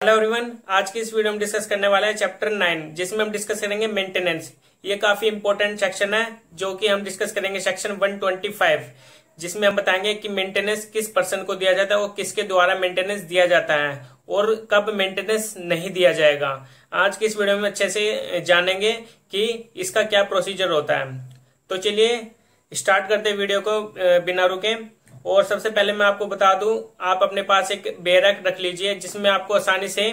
Hello everyone, आज की इस वीडियो में डिस्कस करने वाला है चैप्टर 9, जिसमें हम डिस्कस करेंगे मेंटेनेंस। ये काफी इंपॉर्टेंट सेक्शन है जो कि हम डिस्कस करेंगे सेक्शन 125, जिसमें हम बताएंगे कि मेंटेनेंस किस पर्सन को दिया जाता है और किसके द्वारा मेंटेनेंस दिया जाता है और कब मेंटेनेंस नहीं दिया जाएगा। आज की इस वीडियो में अच्छे से जानेंगे कि इसका क्या प्रोसीजर होता है। तो चलिए स्टार्ट करते हैं वीडियो को बिना रुके। और सबसे पहले मैं आपको बता दूं, आप अपने पास एक बेरक रख लीजिए जिसमें आपको आसानी से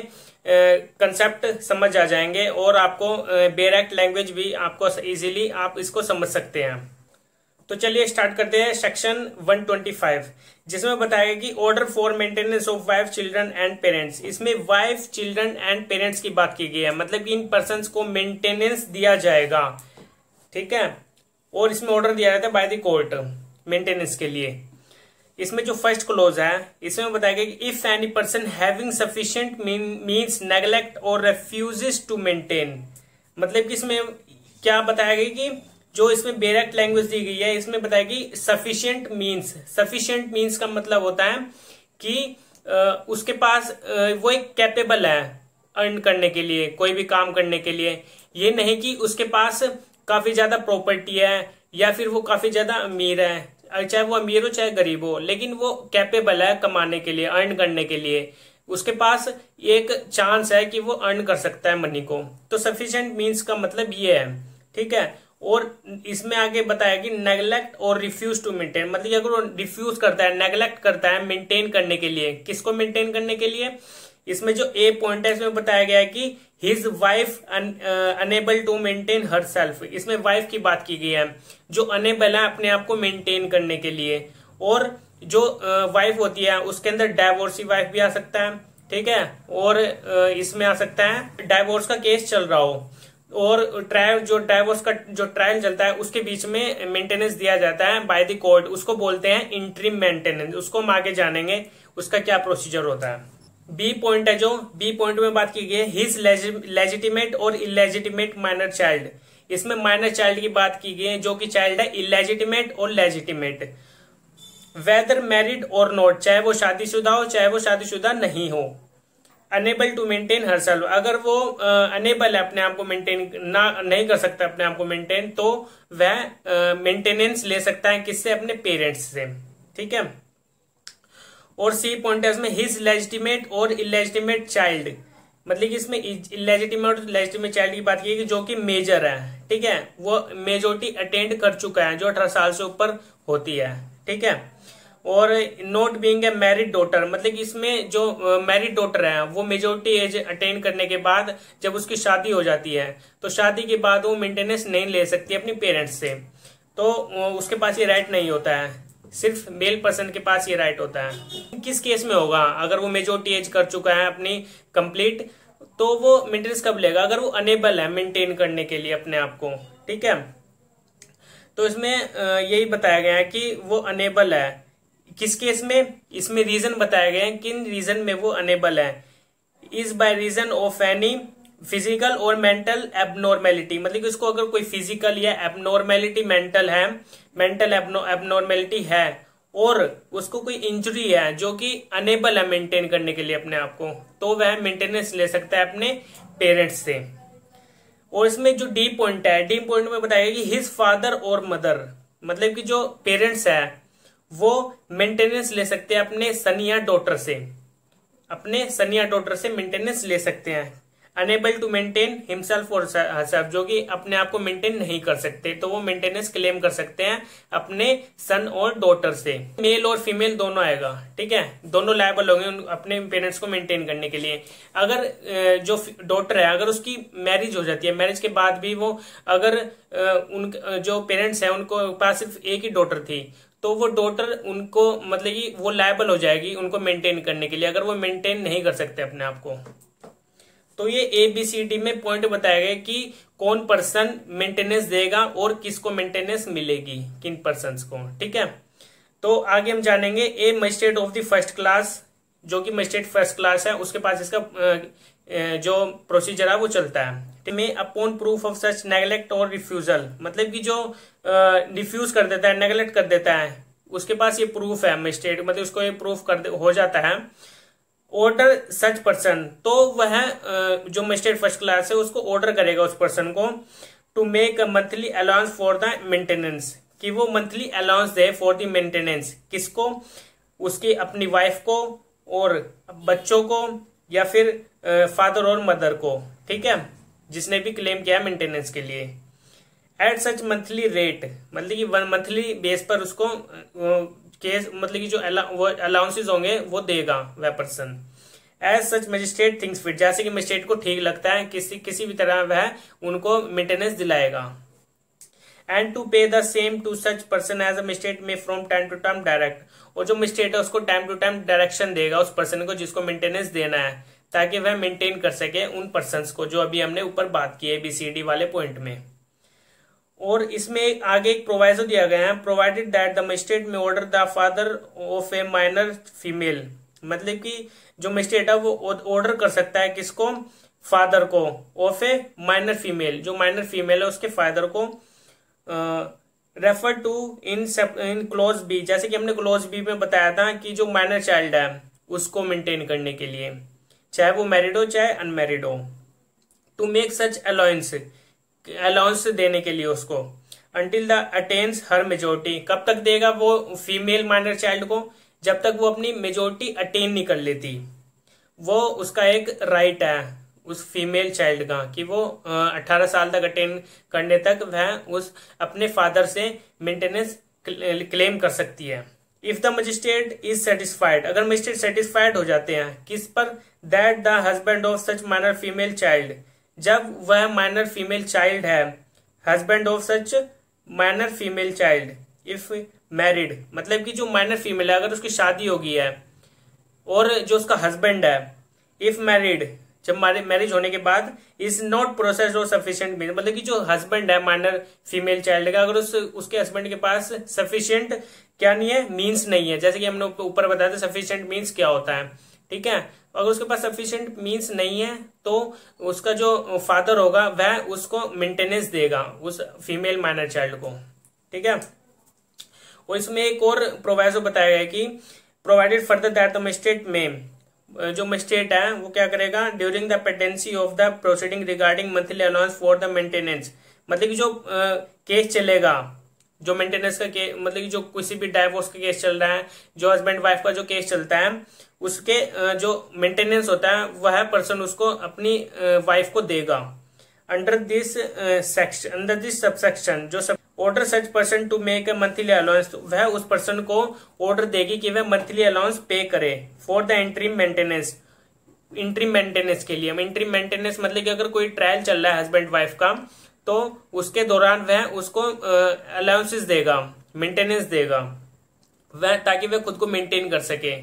कंसेप्ट समझ आ जाएंगे और आपको बेरक लैंग्वेज भी आपको इजीली आप इसको समझ सकते हैं। तो चलिए स्टार्ट करते हैं सेक्शन 125, जिसमें बताया कि order for maintenance of wife, children and parents. इसमें वाइफ, चिल्ड्रन एंड पेरेंट्स की बात की गई है, मतलब कि इन पर्संस को मेंटेनेंस दिया जाएगा, ठीक है। और इसमें ऑर्डर दिया जाता है बाय द कोर्ट मेंटेनेंस के लिए। इसमें जो फर्स्ट क्लोज है इसमें बताया गया कि if any person having sufficient means neglect और रेफ्यूजेस टू मेंटेन, मतलब कि इसमें क्या बताया गया कि जो इसमें बेरक लैंग्वेज दी गई है इसमें बताया कि सफिशिएंट मींस का मतलब होता है कि उसके पास वो एक कैपेबल है अर्न करने के लिए, कोई भी काम करने के लिए। ये नहीं कि उसके पास काफी ज्यादा प्रॉपर्टी है या फिर वो काफी ज्यादा अमीर है, चाहे वो अमीर हो चाहे गरीब हो, लेकिन वो कैपेबल है कमाने के लिए, अर्न करने के लिए। उसके पास एक चांस है कि वो अर्न कर सकता है मनी को। तो सफिशिएंट मींस का मतलब ये है, ठीक है। और इसमें आगे बताया कि नेग्लेक्ट और रिफ्यूज टू मेंटेन, मतलब अगर वो रिफ्यूज करता है, नेग्लेक्ट करता है मेंटेन करने के लिए, किसको मेंटेन करने के लिए। इसमें जो ए पॉइंट है इसमें बताया गया है कि his wife unable to maintain herself. इसमें वाइफ की बात की गई है जो अनेबल है अपने आप को मेंटेन करने के लिए। और जो वाइफ होती है उसके अंदर डाइवोर्सी वाइफ भी आ सकता है, ठीक है। और इसमें आ सकता है डाइवोर्स का केस चल रहा हो और ट्रायल, जो डाइवोर्स का जो ट्रायल चलता है उसके बीच में मेंटेनेंस दिया जाता है बाय द कोर्ट, उसको बोलते हैं इंटरिम मेंटेनेंस। उसको हम आगे जानेंगे उसका क्या प्रोसीजर होता है। बी पॉइंट है, जो बी पॉइंट में बात की गई है हिज लेजिटिमेट और इलेजिटिमेट माइनर चाइल्ड। इसमें माइनर चाइल्ड की बात की गई है जो कि चाइल्ड है इलेजिटिमेट और legitimate, whether married or not, चाहे वो शादीशुदा हो चाहे वो शादीशुदा नहीं हो। Unable to maintain herself, अगर वो अनेबल है अपने आप को मेंटेन नहीं कर सकता अपने आप को मेंटेन, तो वह मेंटेनेंस ले सकता है किससे, अपने पेरेंट्स से, ठीक है। और सी पॉइंट है इसमें हिज लेजिटिमेट और इलेजिटिमेट चाइल्ड, मतलब कि इसमें इलेजिटिमेट और लेजिटिमेट चाइल्ड की बात की है कि जो कि मेजर है, ठीक है, वो मेजोरिटी अटेंड कर चुका है, जो 18 साल से ऊपर होती है, ठीक है। और not being a married daughter, मतलब कि इसमें जो मैरिड डॉटर है वो मेजोरिटी एज अटेंड करने के बाद जब उसकी शादी हो जाती है तो शादी के बाद वो मेंटेनेंस नहीं ले सकती अपनी पेरेंट्स से, तो उसके पास ये राइट नहीं होता है, सिर्फ मेल पर्सन के पास ये राइट होता है। किस केस में होगा, अगर वो मेजोरिटी एज कर चुका है अपनी कंप्लीट, तो वो मेंटेनेंस कब लेगा, अगर वो अनेबल है मेंटेन करने के लिए अपने आप को, ठीक है। तो इसमें यही बताया गया है कि वो अनेबल है किस केस में। इसमें रीजन बताया गया है किन रीजन में वो अनेबल है। Is by reason of any physical or mental abnormality, मतलब कि उसको अगर कोई फिजिकल या एबनॉर्मेलिटी मेंटल एबनॉर्मेलिटी है और उसको कोई इंजरी है जो कि अनेबल है मेंटेन करने के लिए अपने आप को, तो वह मेंटेनेंस ले सकता है अपने पेरेंट्स से। और इसमें जो डी पॉइंट है, डी पॉइंट में बताया कि हिज फादर और मदर, मतलब कि जो पेरेंट्स है वो मेंटेनेंस ले सकते हैं अपने सन या डॉटर से, अपने सन या डॉटर से मेंटेनेंस ले सकते हैं। अनेबल टू मेंटेन हिमसेल्फ और हरसेल्फ, जो कि अपने आप को मेंटेन नहीं कर सकते, तो वो मेंटेनेंस क्लेम कर सकते हैं अपने सन और डॉटर से। मेल और फीमेल दोनों आएगा, ठीक है, दोनों लायबल होंगे अपने पेरेंट्स को मेंटेन करने के लिए। अगर जो डॉटर है अगर उसकी मैरिज हो जाती है, मैरिज के बाद भी वो अगर उन जो पेरेंट्स है उनको पास सिर्फ एक ही डॉटर थी, तो वो डॉटर उनको मतलब कि वो लायबल हो जाएगी उनको मेंटेन करने के लिए, अगर वो मेंटेन नहीं कर सकते अपने आप को। तो ये ABCD में पॉइंट बताया गया कि कौन पर्सन मेंटेनेंस देगा और किसको मेंटेनेंस मिलेगी, किन पर्सन्स को, ठीक है। तो आगे हम जानेंगे a magistrate of the first class, जो कि मजिस्ट्रेट फर्स्ट क्लास है, उसके पास इसका जो प्रोसीजर है वो चलता है। में upon proof of such neglect और रिफ्यूजल, मतलब कि जो रिफ्यूज कर देता है, नेग्लेक्ट कर देता है, उसके पास ये प्रूफ है मजिस्ट्रेट, मतलब उसको ये प्रूफ हो जाता है ऑर्डर सच पर्सन, तो वह जो मजिस्ट्रेट फर्स्ट क्लास है उसको ऑर्डर करेगा उस पर्सन को to make a monthly allowance for the maintenance, कि वो मंथली अलाउंस दे फॉर द मेंटेनेंस, किसको, उसकी अपनी वाइफ को और बच्चों को या फिर फादर और मदर को, ठीक है, जिसने भी क्लेम किया मेंटेनेंस के लिए। एट सच मंथली रेट, मतलब कि वन मंथली बेस पर उसको केस मतलब कि जो अलाउंसेस होंगे वो देगा वह person. As such magistrate thinks fit, जैसे कि मजिस्ट्रेट को ठीक लगता है किसी भी तरह वह उनको मेंटेनेंस दिलाएगा। And to pay the same to such person as a magistrate may from time to time direct, और जो मजिस्ट्रेट है उसको टाइम टू टाइम डायरेक्शन देगा उस पर्सन को जिसको मेंटेनेंस देना है, ताकि वह मेंटेन कर सके उन पर्सन्स को, जो अभी हमने ऊपर बात की है ABCD वाले पॉइंट में। और इसमें आगे एक प्रोवाइजो दिया गया है, प्रोवाइडेड दैट द मजिस्ट्रेट में order the father of a minor female, मतलब कि जो मजिस्ट्रेट है वो ऑर्डर कर सकता है किसको, फादर को, ऑफ ए माइनर फीमेल, जो माइनर फीमेल है उसके फादर को, refer to in clause B, जैसे कि हमने क्लोज बी में बताया था कि जो माइनर चाइल्ड है उसको मेंटेन करने के लिए, चाहे वो मैरिड हो चाहे अनमैरिड हो, टू मेक सच अलाउंस देने के लिए उसको, until the attains her majority, कब तक देगा वो फीमेल माइनर चाइल्ड को, जब तक वो अपनी मेजोरिटी अटेन नहीं कर लेती। वो उसका एक राइट है उस फीमेल चाइल्ड का कि वो 18 साल तक अटेन करने तक वह उस अपने फादर से मेंटेनेंस क्लेम कर सकती है। If the magistrate is satisfied, अगर मजिस्ट्रेट सेटिस्फाइड हो जाते हैं किस पर, that the husband of such minor female child, जब वह माइनर फीमेल चाइल्ड है, husband of such minor female child if married, मतलब कि जो माइनर फीमेल है अगर उसकी शादी हो गई है और जो उसका हस्बैंड है, इफ मैरिड, जब मैरिज होने के बाद, इज नॉट प्रोसेस्ड और सफिशिएंट मीन, मतलब कि जो हस्बैंड है माइनर फीमेल चाइल्ड का, अगर उसके हस्बैंड के पास सफिशिएंट क्या नहीं है, मीन्स नहीं है, जैसे कि हमने ऊपर बताया था सफिशिएंट मीन्स क्या होता है, ठीक है, अगर उसके पास सफिशिएंट मीन्स नहीं है तो उसका जो फादर होगा वह उसको मेंटेनेंस देगा उस फीमेल माइनर चाइल्ड को, ठीक है। और इसमें एक और प्रोवाइजो बताया गया कि provided further that the magistrate में, जो मजिस्ट्रेट है वो क्या करेगा, during the pendency of the proceeding regarding monthly allowance for the maintenance, मतलब कि जो केस चलेगा, जो मेंटेनेंस का केस, मतलब कि जो किसी भी डाइवोर्स का केस चल रहा है, जो हस्बैंड वाइफ का जो केस चलता है, उसके जो मेंटेनेंस होता है वह पर्सन उसको अपनी वाइफ को देगा। Under this section, under this subsection, जो सब order such person to make a monthly allowance, वह उस पर्सन को ऑर्डर देगी कि वह मंथली अलाउंस पे करे for the interim maintenance, interim maintenance के लिए। इंटरिम मेंटेनेंस मतलब कि अगर कोई ट्रायल चल रहा है हस्बैंड वाइफ का, तो उसके दौरान वह उसको अलाउंसेस देगा, मेंटेनेंस देगा वह, ताकि वह खुद को मेंटेन कर सके।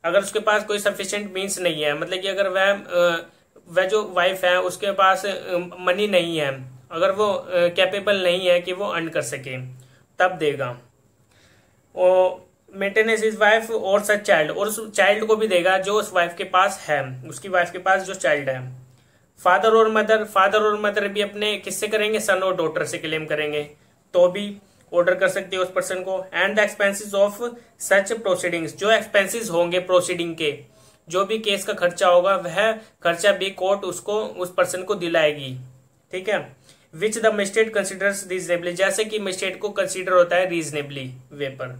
अगर उसके पास कोई सफिशिएंट मीन्स नहीं है, मतलब कि अगर वह जो वाइफ है उसके पास मनी नहीं है, अगर वो कैपेबल नहीं है कि वो अर्न कर सके, तब देगा। और मेंटेनेंस इज वाइफ और सच चाइल्ड, और उस चाइल्ड को भी देगा जो उस वाइफ के पास है, उसकी वाइफ के पास जो चाइल्ड है। फादर और मदर भी अपने किससे करेंगे, सन और डॉटर से क्लेम करेंगे, तो भी ऑर्डर कर सकती है उस पर्सन को। And the expenses of such proceedings, जो एक्सपेंसेस होंगे प्रोसीडिंग के, जो भी केस का खर्चा होगा वह खर्चा भी कोर्ट उसको उस पर्सन को दिलाएगी, ठीक है। Which the magistrate considers reasonably, जैसे कि मजिस्ट्रेट को कंसीडर होता है रीजनेबली वे पर।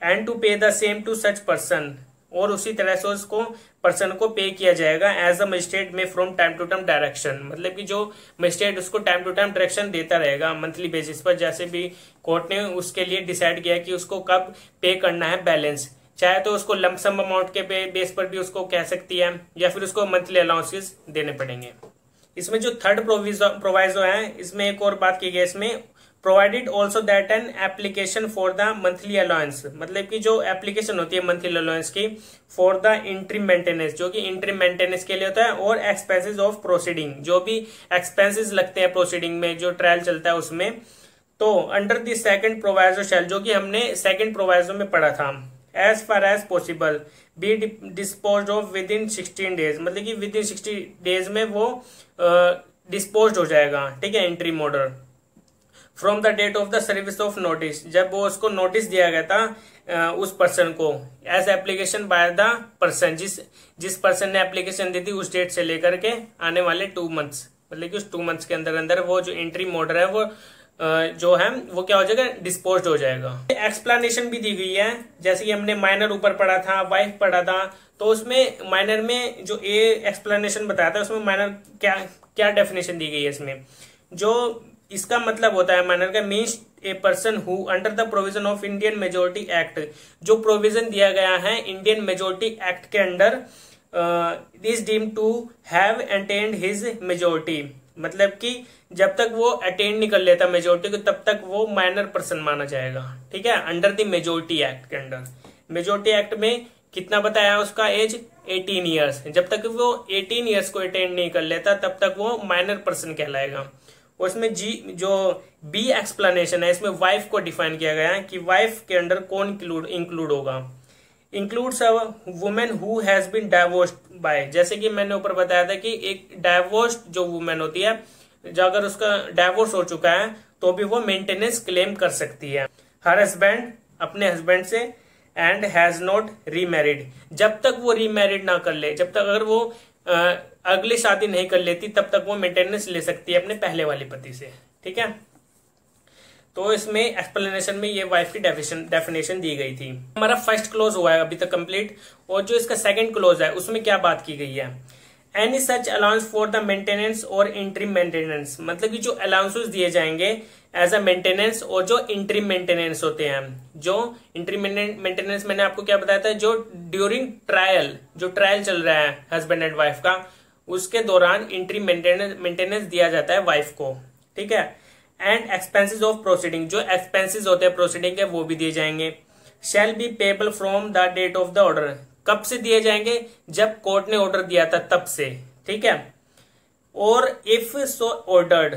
And to pay the same to such person, और उसी तरह से उसको पर्सन को पे किया जाएगा as a magistrate may from time to time direction, मतलब कि जो मजिस्ट्रेट उसको टाइम टू टाइम डायरेक्शन देता रहेगा मंथली बेसिस पर, जैसे भी कोर्ट ने उसके लिए डिसाइड किया कि उसको कब पे करना है बैलेंस, चाहे तो उसको लमसम अमाउंट के बेस पर भी उसको कह सकती है, या फिर उसको मंथली अलाउंसेस देने पड़ेंगे। इसमें जो थर्ड प्रोवाइजो है, इसमें एक और बात की गई, इसमें provided also that an application for the monthly allowance, मतलब कि जो एप्लीकेशन होती है मंथली अलाउंस की फॉर द इंटरिम मेंटेनेंस, जो कि इंटरिम मेंटेनेंस के लिए होता है, और एक्सपेंसेस ऑफ प्रोसीडिंग, जो भी एक्सपेंसेस लगते हैं प्रोसीडिंग में, जो ट्रायल चलता है उसमें, तो under the second proviso shall, जो कि हमने सेकंड प्रोवाइजो में पढ़ा था, as far as possible be dispose of within 16 days, मतलब कि विद इन 60 डेज में वो डिस्पोज हो जाएगा, ठीक है, interim order from the date of the service of notice, जब वो उसको नोटिस दिया गया था उस पर्सन को, as application by the person, जिस पर्सन ने एप्लीकेशन दी थी उस डेट से लेकर के आने वाले 2 मंथ्स, मतलब कि उस 2 मंथ्स के अंदर अंदर वो जो इंटरिम ऑर्डर है वो जो है वो क्या हो जाएगा, डिस्पोज हो जाएगा। एक्सप्लेनेशन भी दी गई है, जैसे कि हमने माइनर ऊपर पढ़ा था, वाइफ पढ़ा था, तो उसमें माइनर में जो ए एक्सप्लेनेशन बताया था उसमें माइनर क्या क्या डेफिनेशन दी गई है इसमें, जो इसका मतलब होता है माइनर का means a person who under the provision of Indian Majority Act, जो प्रोविजन दिया गया है इंडियन मेजोरिटी एक्ट के under, is deemed to have attend his majority, मतलब कि जब तक वो अटेंड नहीं कर लेता मेजोरिटी को तब तक वो माइनर पर्सन माना जाएगा। ठीक है, अंडर द मेजोरिटी एक्ट के अंडर। मेजोरिटी एक्ट में कितना बताया उसका एज, 18 ईयर्स। जब तक वो 18 ईयर्स को अटेंड नहीं कर लेता तब तक वो माइनर पर्सन कहलाएगा। उसमें जो बी एक्सप्लेनेशन है इसमें वाइफ को डिफाइन किया गया है कि वाइफ के अंडर कौन इंक्लूड होगा। Includes a women who has been divorced by, जैसे कि मैंने ऊपर बताया था कि एक डाइवोर्स्ड जो वुमेन होती है, जो अगर उसका डाइवोर्स हो चुका है तो भी वो मेंटेनेंस क्लेम कर सकती है हर हस्बैंड, अपने हस्बैंड से, एंड हैज नॉट रीमैरिड, जब तक वो रीमैरिड ना कर ले, जब तक अगर वो अगली शादी नहीं कर लेती तब तक वो मेंटेनेंस ले सकती है अपने पहले वाले पति से। ठीक है, तो इसमें एक्सप्लेनेशन में ये वाइफ की डेफिनेशन दी गई थी। हमारा फर्स्ट क्लोज हुआ है अभी तक कंप्लीट, और जो इसका सेकंड क्लोज है उसमें क्या बात की गई है, any such allowance for the maintenance और इंटरिम मेंटेनेंस, मतलब कि जो अलाउंसेस दिए जाएंगे एज अ मेंटेनेंस और जो इंटरिम मेंटेनेंस होते हैं। जो इंटरिम मेंटेनेंस मैंने आपको क्या बताया था, जो ड्यूरिंग ट्रायल, जो ट्रायल चल रहा है हस्बैंड एंड वाइफ का, उसके दौरान इंटरिम मेंटेनेंस दिया जाता है वाइफ को। ठीक है, एंड एक्सपेंसेस ऑफ प्रोसीडिंग, जो एक्सपेंसेस होते हैं प्रोसीडिंग के वो भी दिए जाएंगे। Shall be payable from the date of the order, कब से दिए जाएंगे, जब कोर्ट ने ऑर्डर दिया था तब से। ठीक है, और if so ordered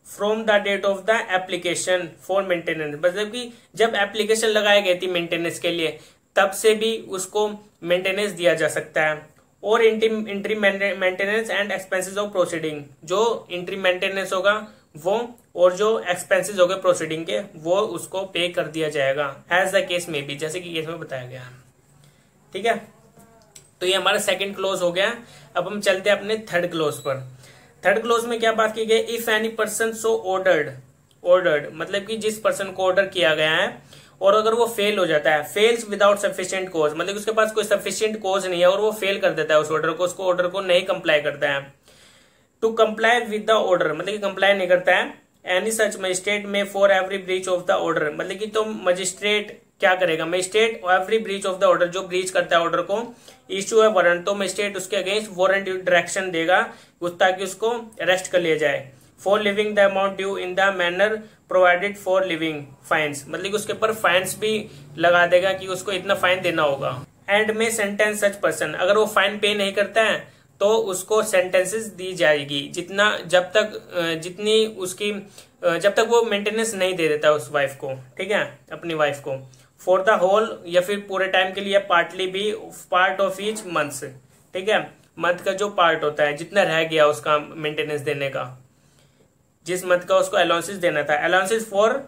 from the date of the application for maintenance, मतलब कि जब एप्लीकेशन लगाई गई थी मेंटेनेंस के लिए तब से भी उसको मेंटेनेंस दिया जा सकता है। और entry maintenance and expenses of proceeding, जो इंट्री मेंटेनेंस होगा वो और जो एक्सपेंसेस हो गए प्रोसीडिंग के वो उसको पे कर दिया जाएगा एज द केस में भी, जैसे कि केस में बताया गया। ठीक है, तो ये हमारा सेकंड क्लोज हो गया। अब हम चलते हैं अपने थर्ड क्लोज पर। थर्ड क्लोज में क्या बात की गई, if any person so ordered, मतलब कि जिस पर्सन को ऑर्डर किया गया है और अगर वो फेल हो जाता है, फेल्स विदाउट सफिशिएंट कॉज, मतलब कि उसके पास कोई सफिशिएंट कॉज नहीं है और वो फेल कर देता है उस ऑर्डर को, उसको ऑर्डर को नहीं कंप्लाई करता है। To comply with the order, मतलब कि कंप्लाई नहीं करता है। Any such magistrate may for every breach of the order, मतलब कि तो मजिस्ट्रेट क्या करेगा, magistrate every breach of the order, जो ब्रीच करता है ऑर्डर को, इश्यू है वारंट, तो मजिस्ट्रेट उसके अगेंस्ट वारंट डायरेक्शन देगा ताकि उसको अरेस्ट कर लिया जाए। For levying the amount due in the manner provided for levying fines, मतलब कि उसके ऊपर फाइन्स भी लगा देगा कि उसको इतना फाइन देना होगा। एंड में सेंटेंस सच पर्सन, अगर वो फाइन पे नहीं करता है तो उसको सेंटेंसेस दी जाएगी जितना, जब तक जितनी उसकी, जब तक वो मेंटेनेंस नहीं दे देता उस वाइफ को। ठीक है, अपनी वाइफ को, फॉर द होल, या फिर पूरे टाइम के लिए, पार्टली भी, पार्ट ऑफ ईच मंथ। ठीक है, मंथ का जो पार्ट होता है, जितना रह गया उसका मेंटेनेंस देने का, जिस मंथ का उसको अलाउंसेस देना था। Allowances for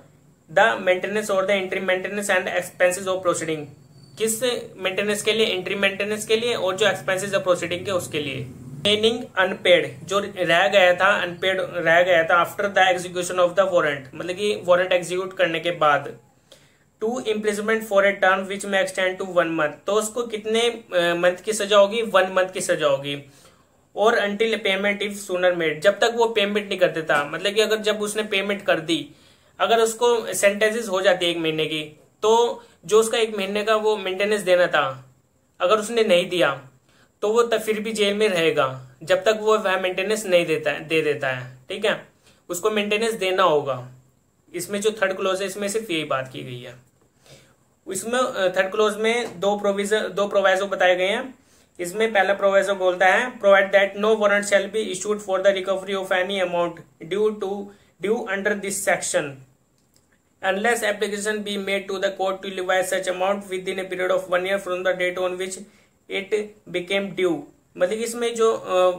the maintenance or the entry maintenance and expenses of proceeding, किस मेंटेनेंस के लिए, इंट्री मेंटेनेंस के लिए, और जो एक्सपेंसेस ऑफ प्रोसीडिंग के उसके लिए। रिमेनिंग अनपेड, जो रह गया था, अनपेड रह गया था after the execution of the warrant, मतलब कि वारंट एग्जीक्यूट करने के बाद। To imprisonment for a term which may extend to 1 month, तो उसको कितने मंथ की सजा होगी, 1 मंथ की सजा होगी। और until payment if sooner made, जब तक वो पेमेंट नहीं कर देता, मतलब कि अगर जब उसने पेमेंट कर दी, अगर उसको सेंटेंसेस हो जाती है 1 महीने की, तो जो उसका 1 महीने का वो मेंटेनेंस देना था, अगर उसने नहीं दिया तो वो तब फिर भी जेल में रहेगा जब तक वो वह मेंटेनेंस नहीं दे देता है। ठीक है, उसको मेंटेनेंस देना होगा। इसमें जो थर्ड क्लोज है इसमें सिर्फ यही बात की गई है। इसमें थर्ड क्लोज में दो प्रोविजो बताए गए हैं। इसमें पहला प्रोविजो बोलता है, provide that no warrant shall be issued for the recovery of any amount due under this section unless application be made to the court to revise such amount within a period of 1 year from the date on which it became due, मतलब इसमें जो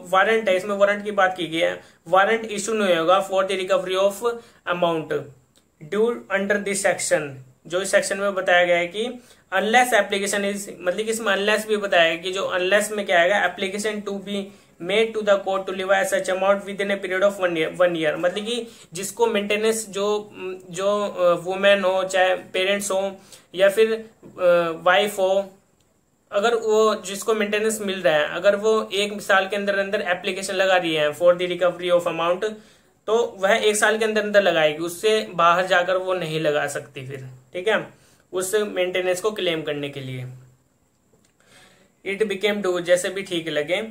warrant है, इसमें warrant की बात की गई है, वारंट इशू नहीं होगा for the recovery of amount due under this section. जो इस सेक्शन में बताया गया है कि अनलेस एप्लीकेशन इज, मतलब कि इसमें अनलेस भी बताया गया कि जो अनलेस में क्या आएगा, application to be made to the court to levy such amount within a period of 1 year. मतलब कि जिसको मेंटेनेंस जो वुमेन हो, चाहे पेरेंट्स हो या फिर वाइफ हो, अगर वो जिसको मेंटेनेंस मिल रहा है, अगर वो 1 साल के अंदर अंदर एप्लीकेशन लगा रही है for the recovery of amount, तो वह 1 साल के अंदर अंदर लगाएगी, उससे बाहर जाकर वो नहीं लगा सकती फिर, ठीक है, उस मेंटेनेंस को क्लेम करने के लिए। इट बिकेम डू, जैसे भी ठीक लगे।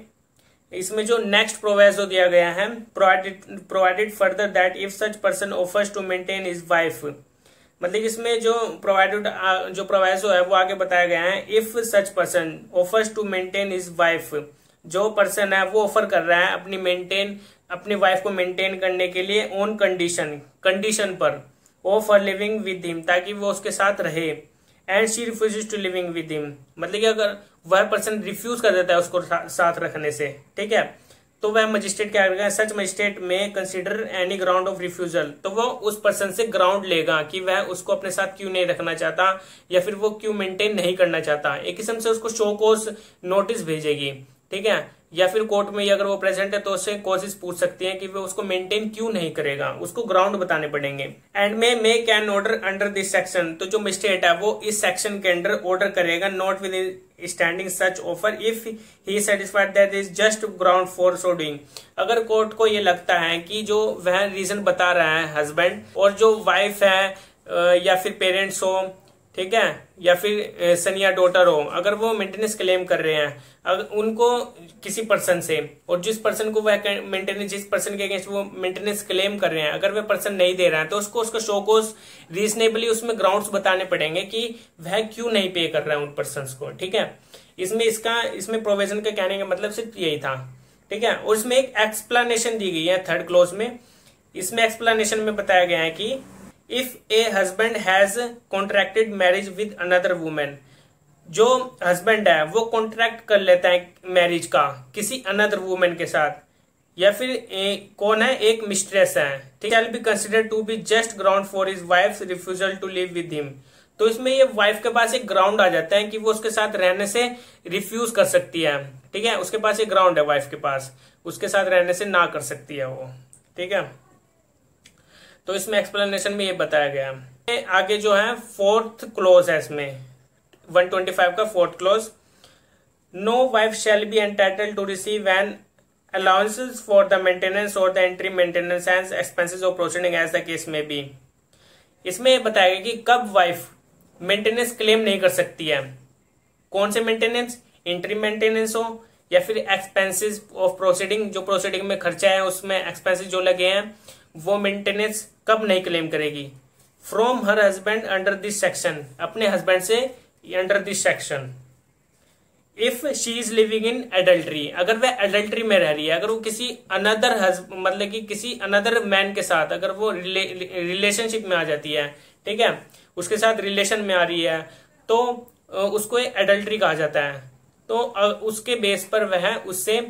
इसमें जो नेक्स्ट प्रोविजो दिया गया है, provided further that if such person offers to maintain his wife, मतलब इसमें जो प्रोविजो है वो आगे बताया गया है, if such person offers to maintain his wife, जो पर्सन है वो ऑफर कर रहा है अपनी वाइफ को मेंटेन करने के लिए ऑन कंडीशन पर of her living with him, ताकि वो उसके साथ रहे, and she refuses to living with him, मतलब कि अगर वह पर्सन रिफ्यूज कर देता है उसको साथ रखने से, ठीक है, तो वह मजिस्ट्रेट क्या करेगा, सच मजिस्ट्रेट में consider any ground of refusal, तो वो उस पर्सन से ग्राउंड लेगा कि वह उसको अपने साथ क्यों नहीं रखना चाहता या फिर वो क्यों मेंटेन नहीं करना चाहता। एक किस्म से उसको शो कॉज नोटिस भेजेगी, ठीक है, या फिर कोर्ट में अगर वो प्रेजेंट है तो उससे कोशिश पूछ सकती है कि वो उसको मेंटेन क्यों नहीं करेगा, उसको ग्राउंड बताने पड़ेंगे। And may can order under this section, तो जो मजिस्ट्रेट है वो इस सेक्शन के अंडर ऑर्डर करेगा, not with standing such offer if he satisfied that is just ground for so doing. अगर कोर्ट को ये लगता है कि जो वह रीजन बता रहा है हस्बैंड, और जो वाइफ है या फिर पेरेंट्स हो, ठीक है, या फिर सन या डॉटर हो, अगर वो मेंटेनेंस क्लेम कर रहे हैं, अगर उनको किसी पर्सन से, और जिस पर्सन को वह मेंटेनेंस, जिस पर्सन के अगेंस्ट वो मेंटेनेंस क्लेम कर रहे हैं, अगर वह पर्सन नहीं दे रहा है तो उसको शो कॉज रीजनेबली उसमें ग्राउंड्स बताने पड़ेंगे कि वह क्यों नहीं पे कर रहा है उन पर्सन को, ठीक है। इसमें प्रोविजन का कहने का मतलब सिर्फ यही था, ठीक है। और इसमें एक एक्सप्लेनेशन दी गई है 3rd क्लॉज में। इसमें एक्सप्लेनेशन में बताया गया है कि if a husband has contracted marriage with another women, जो हस्बैंड है वो कॉन्ट्रैक्ट कर लेता है मैरिज का किसी अनदर वुमेन के साथ, या फिर कौन है, एक मिस्ट्रेस है, ठीक, shall be considered to be just ground for his wife refusal to live with him. तो इसमें ये वाइफ के पास एक ग्राउंड आ जाता है कि वो उसके साथ रहने से रिफ्यूज कर सकती है, ठीक है, उसके पास एक ग्राउंड है वाइफ के पास, उसके साथ रहने से ना कर सकती है वो, ठीक है। तो इसमें एक्सप्लेनेशन में ये बताया गया है। आगे जो है 4th क्लॉज है, इसमें 125 का 4th clause, no wife shall be entitled to receive an allowances for the maintenance or the entry maintenance and expenses of proceeding as the case may be. इसमें ये बताया गया कि कब वाइफ मेंटेनेंस क्लेम नहीं कर सकती है, कौन से मेंटेनेंस, एंट्री मेंटेनेंस हो या फिर एक्सपेंसेस ऑफ प्रोसीडिंग, जो प्रोसीडिंग में खर्चा है उसमें एक्सपेंसेस जो लगे हैं, वो मेंटेनेंस कब नहीं क्लेम करेगी, from her husband under this section, अपने हस्बैंड से under this section. If she is living in adultery, अगर वह एडल्ट्री में रह रही है, अगर वो किसी अनदर मतलब कि किसी अनदर मैन के साथ अगर वो रिलेशनशिप में आ जाती है, ठीक है, उसके साथ रिलेशन में आ रही है, तो उसको एडल्ट्री कहा जाता है। तो उसके बेस पर वह उससे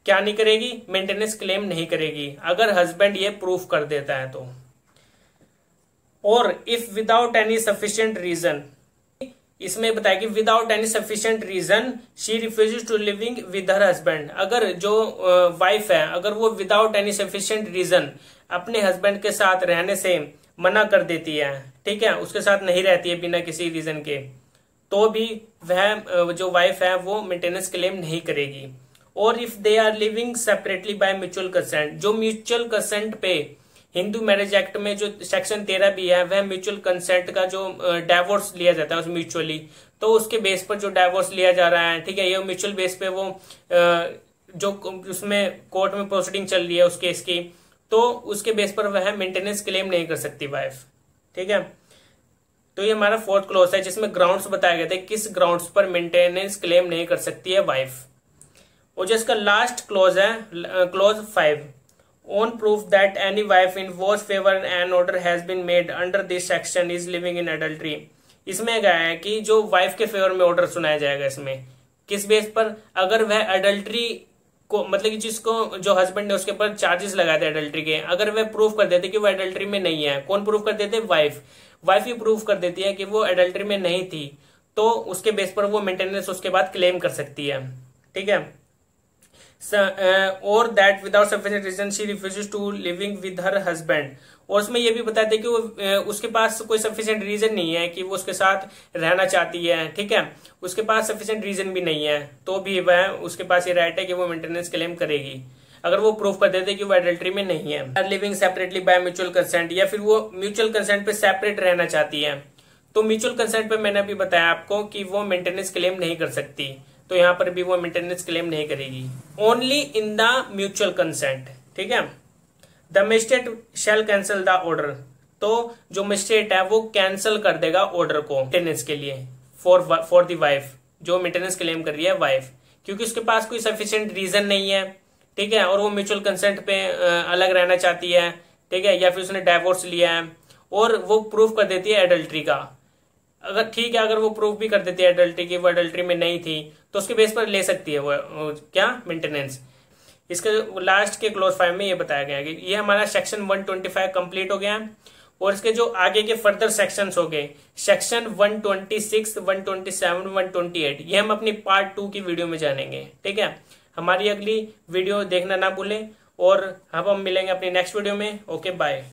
क्या नहीं करेगी, मेंटेनेंस क्लेम नहीं करेगी, अगर हस्बैंड ये प्रूफ कर देता है तो। और if without any sufficient reason, इसमें बताया कि without any sufficient reason she refuses to living with her husband, अगर जो वाइफ है अगर वो विदाउट एनी सफिशिएंट रीजन अपने हस्बैंड के साथ रहने से मना कर देती है, ठीक है, उसके साथ नहीं रहती है बिना किसी रीजन के, तो भी वह जो वाइफ है वो मेंटेनेंस क्लेम नहीं करेगी। और if they are living separately by mutual consent, जो म्यूचुअल कंसेंट पे हिंदू मैरिज एक्ट में जो सेक्शन 13 भी है, वह म्यूचुअल कंसेंट का जो डाइवोर्स लिया जाता है उस म्यूचुअली, तो उसके बेस पर जो डाइवोर्स लिया जा रहा है, ठीक है, ये म्यूचुअल बेस पे वो जो उसमें कोर्ट में प्रोसीडिंग चल रही है उस केस की, तो उसके बेस पर वह मेंटेनेंस क्लेम नहीं कर सकती वाइफ, ठीक है। तो ये हमारा 4th क्लॉज है जिसमें ग्राउंड्स बताए गए थे किस ग्राउंड्स पर मेंटेनेंस क्लेम नहीं कर सकती है वाइफ। और जिसका लास्ट क्लॉज है clause 5, on proof that any wife in was favour an order has been made under this section is living in adultery. इसमें क्या है कि जो वाइफ के फेवर में ऑर्डर सुनाया जाएगा इसमें, किस बेस पर? अगर वह अडल्ट्री को मतलब कि जिसको जो हस्बैंड ने उसके ऊपर चार्जेस लगाए थे अडल्ट्री के, अगर वह प्रूव कर देते कि वो अडल्ट्री में नहीं है, कौन प्रूव कर देते? वाइफ। वाइफ ही प्रूव कर देती है कि वो अडल्ट्री में नहीं थी, तो उसके बेस पर वो मेंटेनेंस उसके बाद क्लेम कर सकती है। ठीक है। और that without sufficient reason she refuses to living with her husband. और उसमें यह भी बताते हैं कि वो उसके पास कोई सफिशिएंट रीजन नहीं है कि वो उसके साथ रहना चाहती है। ठीक है, उसके पास सफिशिएंट रीजन भी नहीं है, तो भी वह उसके पास ये राइट है कि वो मेंटेनेंस क्लेम करेगी, अगर वो प्रूफ कर देते कि वो एडल्ट्री में नहीं है। Living separately by mutual consent, या फिर वो म्यूचुअल कंसेंट पे सेपरेट रहना चाहती है, तो म्यूचुअल कंसेंट पे मैंने अभी बताया आपको कि वो मेंटेनेंस क्लेम नहीं कर सकती, तो यहां पर भी वो मेंटेनेंस क्लेम नहीं करेगी। Only in the mutual consent. ठीक है। The magistrate shall cancel the order, तो जो मजिस्ट्रेट है वो कैंसिल कर देगा ऑर्डर को मेंटेनेंस के लिए फॉर द वाइफ, जो मेंटेनेंस क्लेम कर रही है वाइफ, क्योंकि उसके पास कोई सफिशिएंट रीजन नहीं है। ठीक है, और वो म्यूचुअल कंसेंट पे अलग रहना चाहती है। ठीक है, या फिर उसने डाइवोर्स लिया है और वो प्रूफ कर देती है एडल्ट्री का। अगर ठीक है, अगर वो प्रूफ भी कर देती है एडल्ट्री की वो एडल्ट्री में नहीं थी, तो उसके बेस पर ले सकती है वो क्या मेंटेनेंस। इसके लास्ट के क्लोज 5 में ये बताया गया है कि ये हमारा सेक्शन 125 कंप्लीट हो गया है, और इसके जो आगे के फर्दर सेक्शंस हो गए, सेक्शन 126, 127, 128, ये हम अपनी पार्ट 2 की वीडियो में जानेंगे। ठीक है, हमारी अगली वीडियो देखना ना भूलें, और अब हम मिलेंगे अपनी नेक्स्ट वीडियो में। Okay, bye.